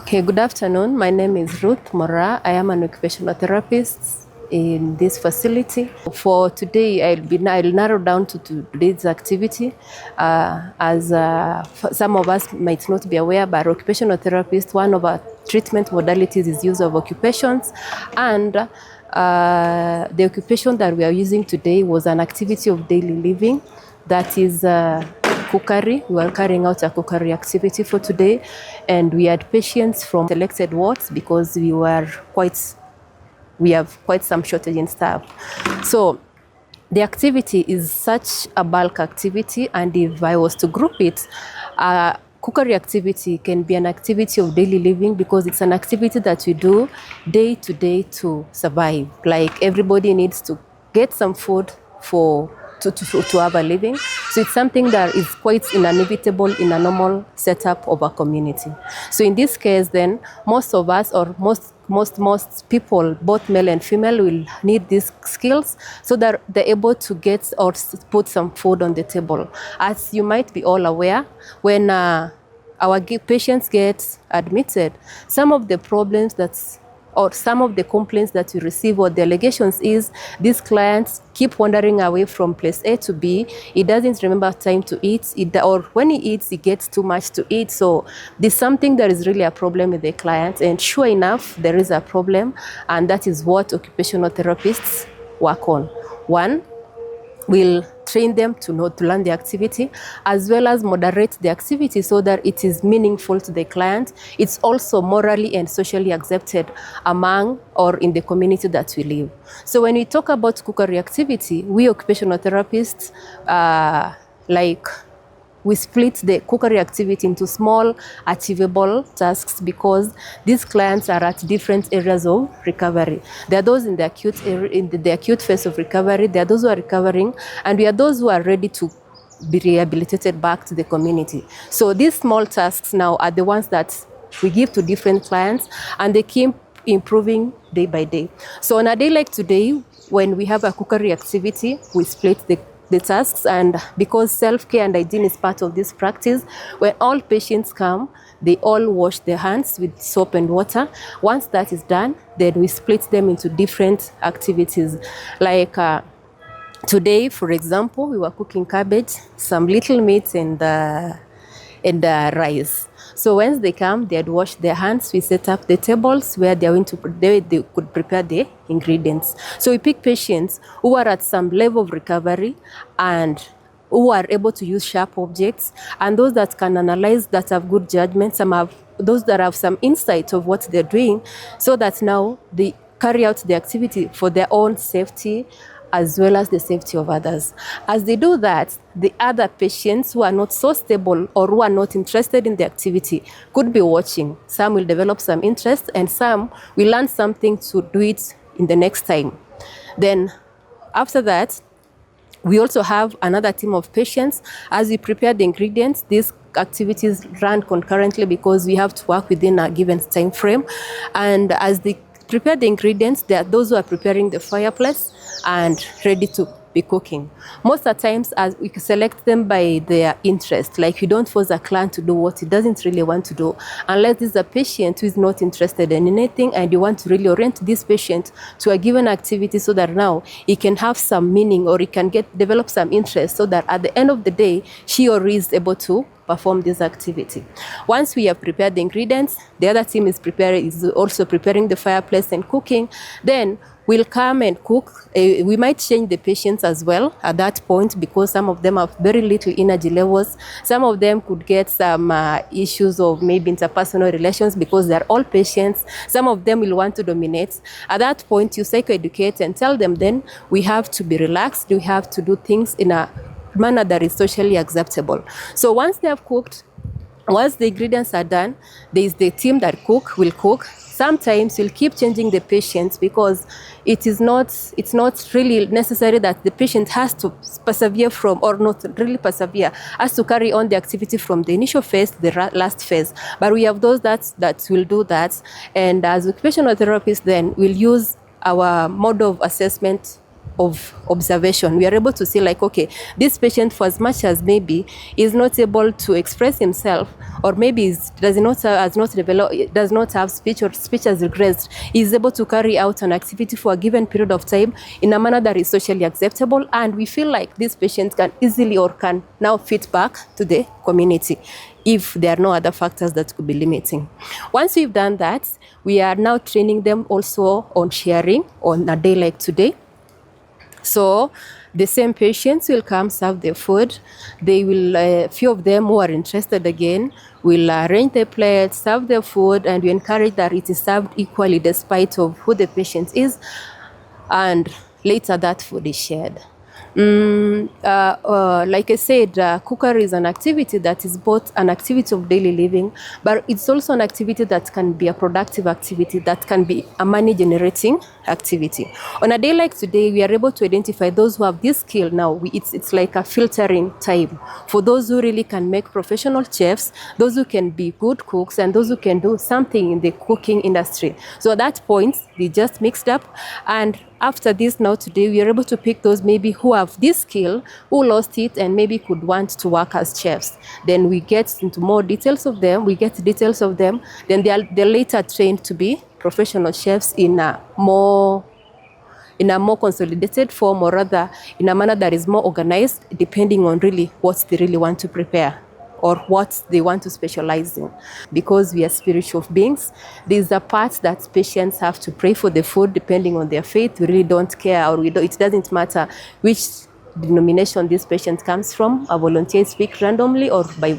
Okay, good afternoon. My name is Ruth Mora. I am an occupational therapist in this facility. For today, I'll narrow down to today's activity. As some of us might not be aware, but occupational therapist, one of our treatment modalities is use of occupations, and the occupation that we are using today was an activity of daily living, that is cookery. We are carrying out a cookery activity for today, and we had patients from selected wards because we have quite some shortage in staff. So the activity is such a bulk activity, and if I was to group it, cookery activity can be an activity of daily living because it's an activity that we do day to day to survive. Like everybody needs to get some food to have a living. So it's something that is quite inevitable in a normal setup of a community. So in this case, then, most of us, or most people, both male and female, will need these skills so that they're able to get or put some food on the table. As you might be all aware, when our patients get admitted, some of the problems or some of the complaints that we receive or the allegations is these clients keep wandering away from place A to B. He doesn't remember time to eat, or when he eats, he gets too much to eat. So there's something that is really a problem with the client, and sure enough, there is a problem, and that is what occupational therapists work on. One, we'll train them to learn the activity, as well as moderate the activity so that it is meaningful to the client. It's also morally and socially accepted among or in the community that we live. So when we talk about cookery activity, we occupational therapists, we split the cookery activity into small, achievable tasks because these clients are at different areas of recovery. There are those in the acute phase of recovery. There are those who are recovering, and we are those who are ready to be rehabilitated back to the community. So these small tasks now are the ones that we give to different clients, and they keep improving day by day. So on a day like today, when we have a cookery activity, we split the tasks, and because self-care and hygiene is part of this practice, when all patients come, they all wash their hands with soap and water. Once that is done, then we split them into different activities. Like today, for example, we were cooking cabbage, some little meat, and rice. So once they come, they had washed their hands. We set up the tables where they could prepare the ingredients. So we pick patients who are at some level of recovery and who are able to use sharp objects, and those that can analyze, that have good judgment. Some have those that have some insight of what they're doing, so that now they carry out the activity for their own safety as well as the safety of others. As they do that, the other patients who are not so stable or who are not interested in the activity could be watching. Some will develop some interest, and some will learn something to do it in the next time. Then after that, we also have another team of patients. As we prepare the ingredients, these activities run concurrently because we have to work within a given time frame. And as they prepare the ingredients, there are those who are preparing the fireplace and ready to be cooking. Most of the times, as we select them by their interest, like you don't force a client to do what he doesn't really want to do, unless this is a patient who is not interested in anything, and you want to really orient this patient to a given activity so that now he can have some meaning, or he can develop some interest, so that at the end of the day, she or he is able to perform this activity. Once we have prepared the ingredients, the other team is also preparing the fireplace and cooking. Then we'll come and cook. We might change the patients as well at that point, because some of them have very little energy levels. Some of them could get some issues of maybe interpersonal relations because they're all patients. Some of them will want to dominate. At that point, you psychoeducate and tell them then we have to be relaxed. We have to do things in a manner that is socially acceptable. So once they have cooked, once the ingredients are done, there is the team that will cook. Sometimes we'll keep changing the patients because it's not really necessary that the patient has to persevere from, or not really persevere, has to carry on the activity from the initial phase to the last phase. But we have those that will do that. And as occupational therapists, then we'll use our mode of assessment of observation. We are able to see like, okay, this patient, for as much as maybe is not able to express himself, or maybe does not have speech, or speech has regressed, is able to carry out an activity for a given period of time in a manner that is socially acceptable, and we feel like this patient can easily or can now fit back to the community if there are no other factors that could be limiting. Once we've done that, we are now training them also on sharing on a day like today. So the same patients will come serve their food. They will, few of them who are interested again, will arrange their plates, serve their food, and we encourage that it is served equally despite of who the patient is. And later that food is shared. Like I said, cookery is an activity that is both an activity of daily living, but it's also an activity that can be a productive activity, that can be a money generating activity. On a day like today, we are able to identify those who have this skill now. It's like a filtering time for those who really can make professional chefs, those who can be good cooks, and those who can do something in the cooking industry. So at that point, they just mixed up, and after this, now today, we are able to pick those maybe who have this skill, who lost it, and maybe could want to work as chefs. Then we get into more details of them. Then they're later trained to be professional chefs in a more consolidated form, or rather in a manner that is more organized, depending on really what they really want to prepare or what they want to specialize in. Because we are spiritual beings, there's a part that patients have to pray for the food depending on their faith. We really don't care, or it doesn't matter which denomination this patient comes from. A volunteer speak randomly, or by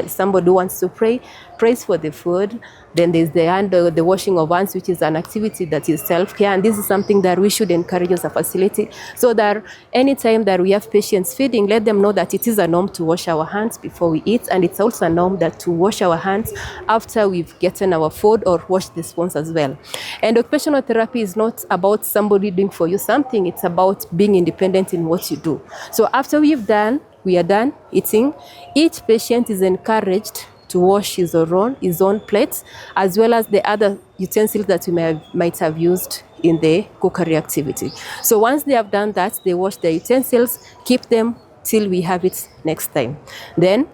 somebody who wants to prays for the food. Then there's the washing of hands, which is an activity that is self-care, and this is something that we should encourage as a facility, so that anytime that we have patients feeding, let them know that it is a norm to wash our hands before we eat, and it's also a norm that to wash our hands after we've gotten our food, or wash the spoons as well. And occupational therapy is not about somebody doing for you something, it's about being independent in what you do. So after we are done eating, each patient is encouraged to wash his own plates, as well as the other utensils that we might have used in the cookery activity. So once they have done that, they wash the utensils, keep them till we have it next time. Then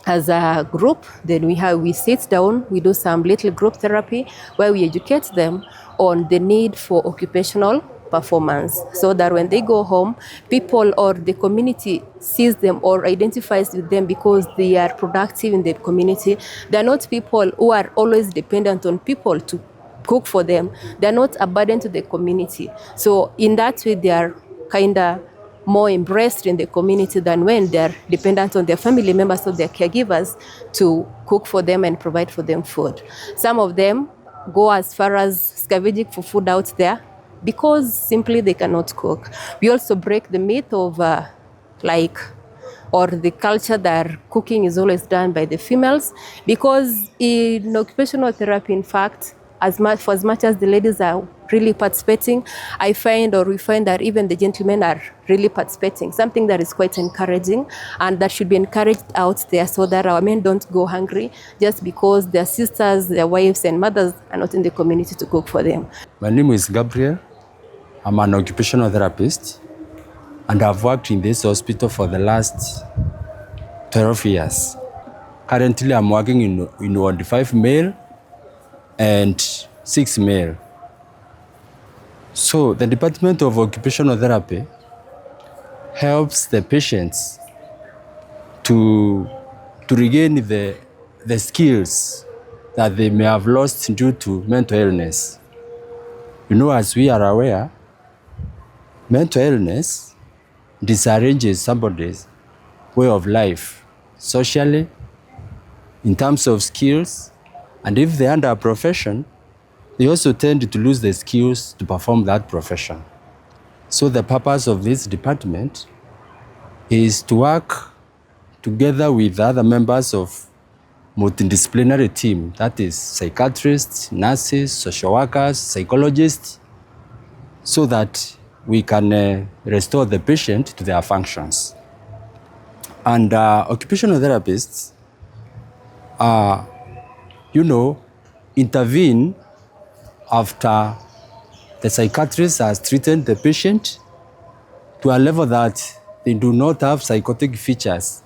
as a group, then we sit down, we do some little group therapy where we educate them on the need for occupational performance, so that when they go home, people or the community sees them or identifies with them because they are productive in the community. They're not people who are always dependent on people to cook for them. They're not a burden to the community. So in that way, they are kind of more embraced in the community than when they're dependent on their family members or their caregivers to cook for them and provide for them food. Some of them go as far as scavenging for food out there, because simply they cannot cook. We also break the myth of or the culture that cooking is always done by the females, because in occupational therapy, in fact, as much as the ladies are really participating, we find that even the gentlemen are really participating, something that is quite encouraging and that should be encouraged out there, so that our men don't go hungry just because their sisters, their wives and mothers are not in the community to cook for them. My name is Gabriel. I'm an occupational therapist, and I've worked in this hospital for the last 12 years. Currently, I'm working in Ward 5 male and 6 male. So the Department of Occupational Therapy helps the patients to regain the skills that they may have lost due to mental illness. As we are aware, mental illness disarranges somebody's way of life, socially, in terms of skills, and if they're under a profession, they also tend to lose the skills to perform that profession. So the purpose of this department is to work together with other members of multidisciplinary team, that is psychiatrists, nurses, social workers, psychologists, so that we can restore the patient to their functions. And occupational therapists, intervene after the psychiatrist has treated the patient to a level that they do not have psychotic features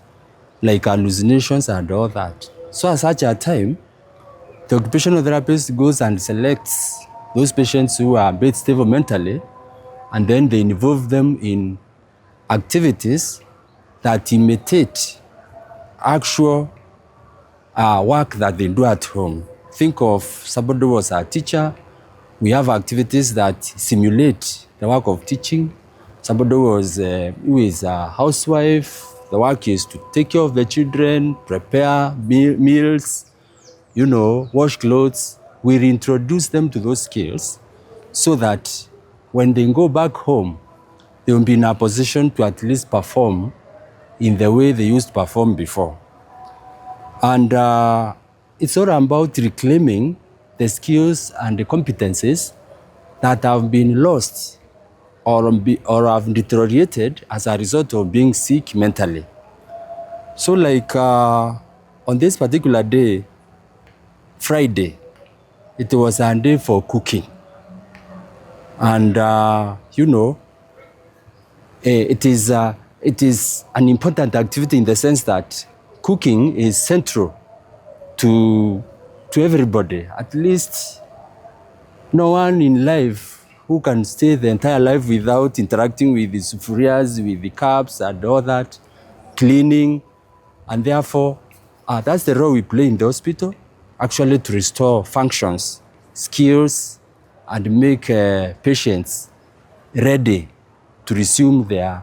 like hallucinations and all that. So at such a time, the occupational therapist goes and selects those patients who are a bit stable mentally, and then they involve them in activities that imitate actual work that they do at home. Think of somebody who was a teacher. We have activities that simulate the work of teaching. Somebody who is a housewife, the work is to take care of the children, prepare meals, wash clothes. We reintroduce them to those skills so that when they go back home, they will be in a position to at least perform in the way they used to perform before. And it's all about reclaiming the skills and the competencies that have been lost or have deteriorated as a result of being sick mentally. So like on this particular day, Friday, it was a day for cooking. And, it is an important activity in the sense that cooking is central to everybody. At least no one in life who can stay the entire life without interacting with the sufurias, with the cups and all that, cleaning. And therefore, that's the role we play in the hospital, actually to restore functions, skills, and make patients ready to resume their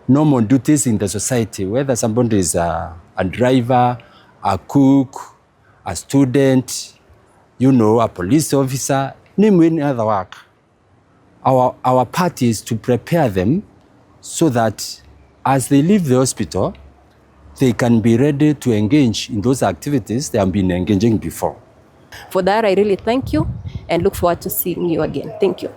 normal duties in the society, whether somebody is a driver, a cook, a student, a police officer, name any other work. Our part is to prepare them so that as they leave the hospital, they can be ready to engage in those activities they have been engaging before. For that, I really thank you and look forward to seeing you again. Thank you.